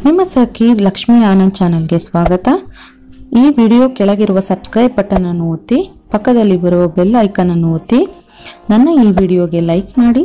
ನಿಮ್ಮ ಸಖಿ ಲಕ್ಷ್ಮಿ ಆನಂದ್ ಚಾನಲ್ಗೆ ಸ್ವಾಗತ. ಈ ವಿಡಿಯೋ ಕೆಳಗಿರುವ ಸಬ್ಸ್ಕ್ರೈಬ್ ಬಟನ್ ಅನ್ನು ಒತ್ತಿ ಪಕ್ಕದಲ್ಲಿ ಬರುವ ಬೆಲ್ ಐಕಾನ್ ಅನ್ನು ಒತ್ತಿ ನನ್ನ ಈ ವಿಡಿಯೋಗೆ ಲೈಕ್ ಮಾಡಿ.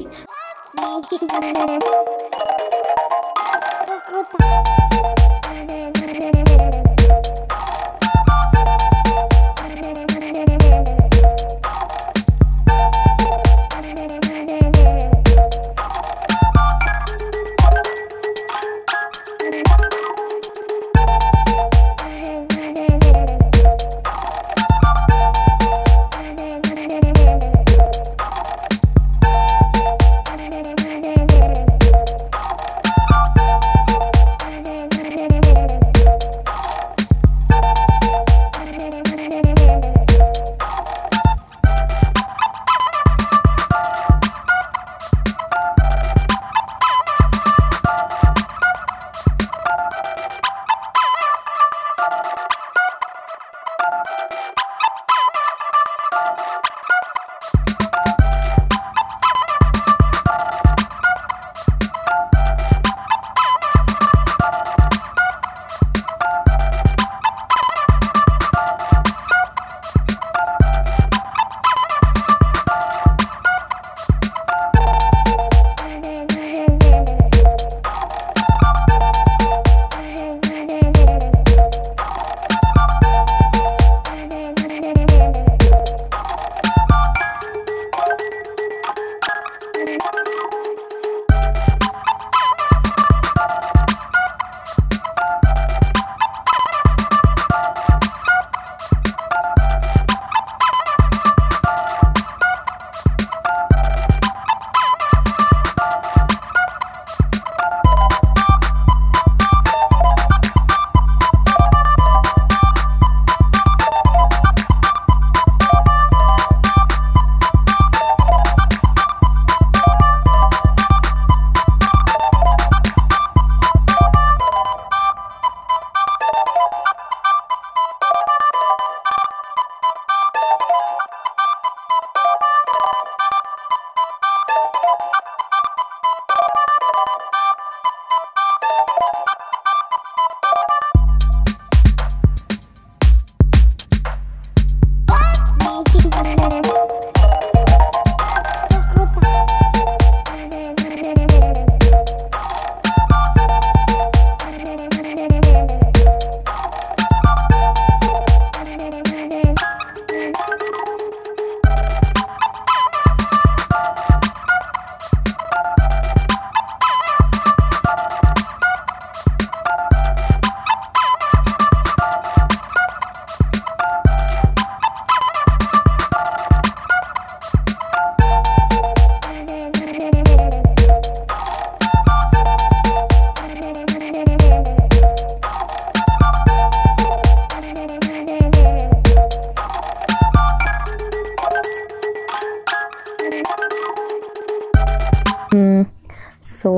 ಸೊ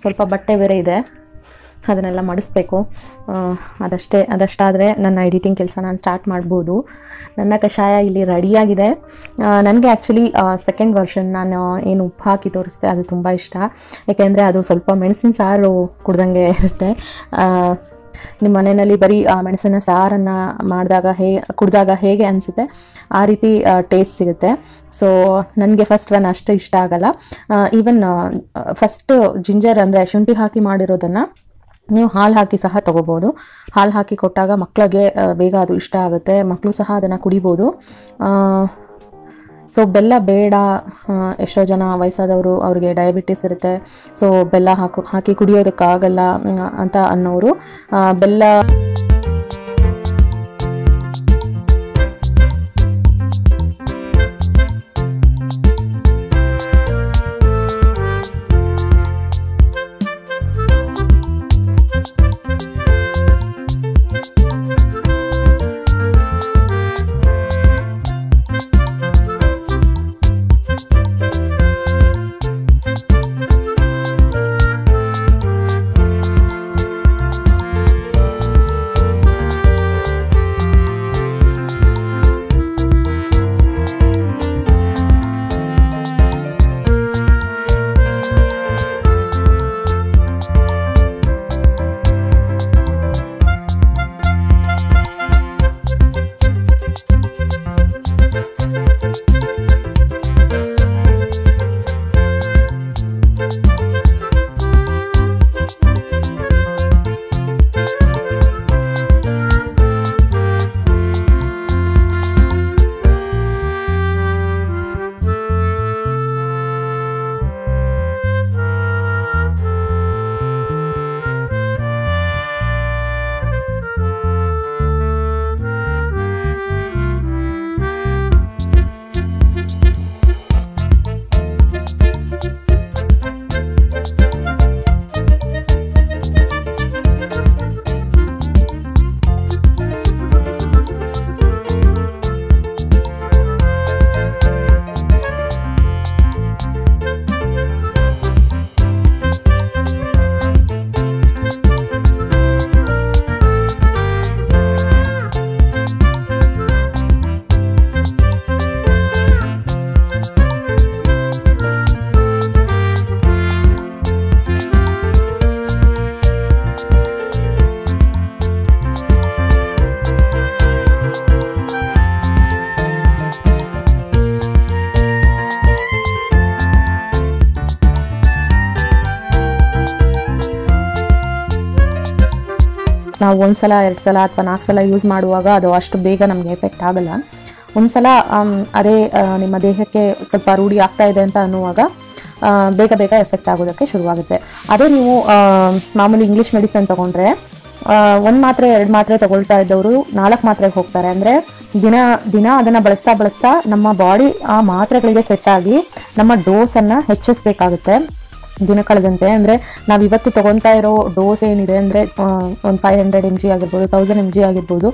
ಸ್ವಲ್ಪ ಬಟ್ಟೆ ಬೇರೆ ಇದೆ, ಅದನ್ನೆಲ್ಲ ಮಡಿಸ್ಬೇಕು. ಅದಷ್ಟಾದರೆ ನನ್ನ ಎಡಿಟಿಂಗ್ ಕೆಲಸ ನಾನು ಸ್ಟಾರ್ಟ್ ಮಾಡ್ಬೋದು. ನನ್ನ ಕಷಾಯ ಇಲ್ಲಿ ರೆಡಿಯಾಗಿದೆ. ನನಗೆ ಆ್ಯಕ್ಚುಲಿ ಸೆಕೆಂಡ್ ವರ್ಷನ್ ನಾನು ಏನು ಉಪ್ಪು ಹಾಕಿ ತೋರಿಸ್ದೆ ಅದು ತುಂಬ ಇಷ್ಟ. ಏಕೆಂದರೆ ಅದು ಸ್ವಲ್ಪ ಮೆಣಸಿನ ಸಾರು ಕುಡ್ದಂಗೆ ಇರುತ್ತೆ. ನಿಮ್ಮ ಮನೆಯಲ್ಲಿ ಬರೀ ಮೆಣಸಿನ ಸಾರನ್ನು ಕುಡಿದಾಗ ಹೇಗೆ ಅನಿಸುತ್ತೆ ಆ ರೀತಿ ಟೇಸ್ಟ್ ಸಿಗುತ್ತೆ. ಸೊ ನನಗೆ ಫಸ್ಟ್ ಒನ್ ಅಷ್ಟು ಇಷ್ಟ ಆಗಲ್ಲ. ಈವನ್ ಫಸ್ಟು ಜಿಂಜರ್ ಅಂದರೆ ಶುಂಠಿ ಹಾಕಿ ಮಾಡಿರೋದನ್ನು ನೀವು ಹಾಲು ಹಾಕಿ ಸಹ ತೊಗೋಬೋದು. ಹಾಲು ಹಾಕಿ ಕೊಟ್ಟಾಗ ಮಕ್ಕಳಿಗೆ ಬೇಗ ಅದು ಇಷ್ಟ ಆಗುತ್ತೆ, ಮಕ್ಕಳು ಸಹ ಅದನ್ನು ಕುಡಿಬೋದು. ಸೊ ಬೆಲ್ಲ ಬೇಡ, ಎಷ್ಟೋ ಜನ ವಯಸ್ಸಾದವರು ಅವ್ರಿಗೆ ಡಯಾಬಿಟಿಸ್ ಇರುತ್ತೆ, ಸೊ ಬೆಲ್ಲ ಹಾಕಿ ಕುಡಿಯೋದಕ್ಕಾಗಲ್ಲ ಅಂತ ಅನ್ನೋರು ಬೆಲ್ಲ ನಾವು 1 ಸಲ 2 ಸಲ ಅಥವಾ 4 ಸಲ ಯೂಸ್ ಮಾಡುವಾಗ ಅದು ಅಷ್ಟು ಬೇಗ ನಮಗೆ ಎಫೆಕ್ಟ್ ಆಗಲ್ಲ. ಒಂದು ಸಲ ಅದೇ ನಿಮ್ಮ ದೇಹಕ್ಕೆ ಸ್ವಲ್ಪ ರೂಢಿ ಆಗ್ತಾ ಇದೆ ಅಂತ ಅನ್ನುವಾಗ ಬೇಗ ಬೇಗ ಎಫೆಕ್ಟ್ ಆಗೋದಕ್ಕೆ ಶುರುವಾಗುತ್ತೆ. ಅದೇ ನೀವು ಮಾಮೂಲಿ ಇಂಗ್ಲೀಷ್ ಮೆಡಿಸನ್ ತೊಗೊಂಡ್ರೆ 1 ಮಾತ್ರೆ 2 ಮಾತ್ರೆ ತೊಗೊಳ್ತಾ ಇದ್ದವರು 4 ಮಾತ್ರೆಗೆ ಹೋಗ್ತಾರೆ. ಅಂದರೆ ದಿನ ಅದನ್ನು ಬಳಸ್ತಾ ನಮ್ಮ ಬಾಡಿ ಆ ಮಾತ್ರೆಗಳಿಗೆ ಸೆಟ್ ಆಗಿ ನಮ್ಮ ಡೋಸನ್ನು ಹೆಚ್ಚಿಸಬೇಕಾಗುತ್ತೆ ದಿನ ಕಳೆದಂತೆ. ಅಂದರೆ ನಾವು ಇವತ್ತು ತೊಗೊತಾ ಇರೋ ಡೋಸ್ ಏನಿದೆ ಅಂದರೆ ಒಂದು 500 mg ಆಗಿರ್ಬೋದು, 1000 mg ಆಗಿರ್ಬೋದು,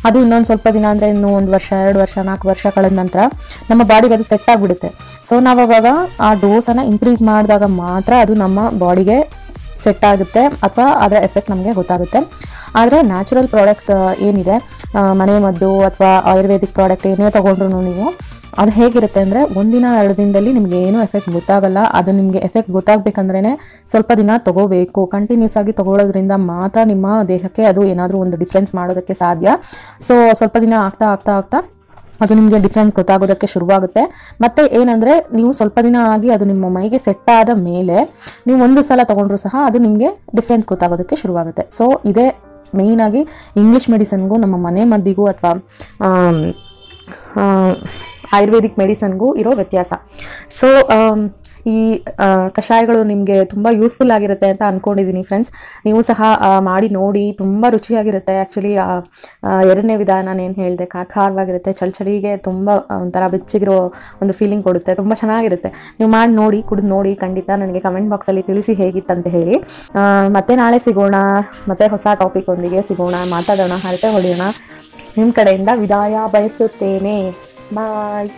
ಅದು ಇನ್ನೊಂದು ಸ್ವಲ್ಪ ದಿನ ಅಂದರೆ ಇನ್ನೂ 1 ವರ್ಷ 2 ವರ್ಷ 4 ವರ್ಷ ಕಳೆದ ನಂತರ ನಮ್ಮ ಬಾಡಿಗೆ ಅದು ಸೆಟ್ ಆಗಿಬಿಡುತ್ತೆ. ಸೊ ನಾವು ಅವಾಗ ಆ ಡೋಸನ್ನು ಇನ್ಕ್ರೀಸ್ ಮಾಡಿದಾಗ ಮಾತ್ರ ಅದು ನಮ್ಮ ಬಾಡಿಗೆ ಸೆಟ್ ಆಗುತ್ತೆ ಅಥವಾ ಅದರ ಎಫೆಕ್ಟ್ ನಮಗೆ ಗೊತ್ತಾಗುತ್ತೆ. ಆದರೆ ನ್ಯಾಚುರಲ್ ಪ್ರಾಡಕ್ಟ್ಸ್ ಏನಿದೆ, ಮನೆ ಮದ್ದು ಅಥವಾ ಆಯುರ್ವೇದಿಕ್ ಪ್ರಾಡಕ್ಟ್ ಏನೇ ತೊಗೊಂಡ್ರು ನೀವು ಅದು ಹೇಗಿರುತ್ತೆ ಅಂದರೆ 1 ದಿನ 2 ದಿನದಲ್ಲಿ ನಿಮಗೆ ಏನೂ ಎಫೆಕ್ಟ್ ಗೊತ್ತಾಗಲ್ಲ. ಅದು ನಿಮಗೆ ಎಫೆಕ್ಟ್ ಗೊತ್ತಾಗಬೇಕಂದ್ರೇ ಸ್ವಲ್ಪ ದಿನ ತೊಗೋಬೇಕು. ಕಂಟಿನ್ಯೂಸ್ ಆಗಿ ತೊಗೊಳ್ಳೋದ್ರಿಂದ ಮಾತ್ರ ನಿಮ್ಮ ದೇಹಕ್ಕೆ ಅದು ಏನಾದರೂ ಒಂದು ಡಿಫ್ರೆನ್ಸ್ ಮಾಡೋದಕ್ಕೆ ಸಾಧ್ಯ. ಸೊ ಸ್ವಲ್ಪ ದಿನ ಆಗ್ತಾ ಅದು ನಿಮಗೆ ಡಿಫ್ರೆನ್ಸ್ ಗೊತ್ತಾಗೋದಕ್ಕೆ ಶುರುವಾಗುತ್ತೆ. ಮತ್ತು ಏನಂದರೆ ನೀವು ಸ್ವಲ್ಪ ದಿನ ಆಗಿ ಅದು ನಿಮ್ಮ ಮೈಗೆ ಸೆಟ್ ಆದ ಮೇಲೆ ನೀವು 1 ಸಲ ತೊಗೊಂಡ್ರೂ ಸಹ ಅದು ನಿಮಗೆ ಡಿಫ್ರೆನ್ಸ್ ಗೊತ್ತಾಗೋದಕ್ಕೆ ಶುರುವಾಗುತ್ತೆ. ಸೊ ಇದೇ ಮೇಯ್ನಾಗಿ ಇಂಗ್ಲೀಷ್ ಮೆಡಿಸನ್ಗೂ ನಮ್ಮ ಮನೆ ಮದ್ದಿಗೂ ಅಥವಾ ಆಯುರ್ವೇದಿಕ್ ಮೆಡಿಸನ್ಗೂ ಇರೋ ವ್ಯತ್ಯಾಸ. ಸೊ ಈ ಕಷಾಯಗಳು ನಿಮಗೆ ತುಂಬ ಯೂಸ್ಫುಲ್ ಆಗಿರುತ್ತೆ ಅಂತ ಅಂದ್ಕೊಂಡಿದ್ದೀನಿ ಫ್ರೆಂಡ್ಸ್. ನೀವು ಸಹ ಮಾಡಿ ನೋಡಿ, ತುಂಬ ರುಚಿಯಾಗಿರುತ್ತೆ. ಆ್ಯಕ್ಚುಲಿ 2ನೇ ವಿಧಾನ ನಾನೇನು ಹೇಳಿದೆ, ಖಾರವಾಗಿರುತ್ತೆ, ಚಳಿಗೆ ತುಂಬ ಒಂಥರ ಬೆಚ್ಚಗಿರೋ ಒಂದು ಫೀಲಿಂಗ್ ಕೊಡುತ್ತೆ, ತುಂಬ ಚೆನ್ನಾಗಿರುತ್ತೆ. ನೀವು ಮಾಡಿ ನೋಡಿ, ಕುಡಿದು ನೋಡಿ, ಖಂಡಿತ ನನಗೆ ಕಮೆಂಟ್ ಬಾಕ್ಸಲ್ಲಿ ತಿಳಿಸಿ ಹೇಗಿತ್ತಂತ ಹೇಳಿ. ಮತ್ತೆ ನಾಳೆ ಸಿಗೋಣ, ಮತ್ತೆ ಹೊಸ ಟಾಪಿಕ್ ಒಂದಿಗೆ ಸಿಗೋಣ, ಮಾತಾಡೋಣ, ಹರಟೆ ಹೊಡೆಯೋಣ. ನಿಮ್ಮ ಕಡೆಯಿಂದ ವಿದಾಯ ಬಯಸುತ್ತೇನೆ. ಬಾಯ್.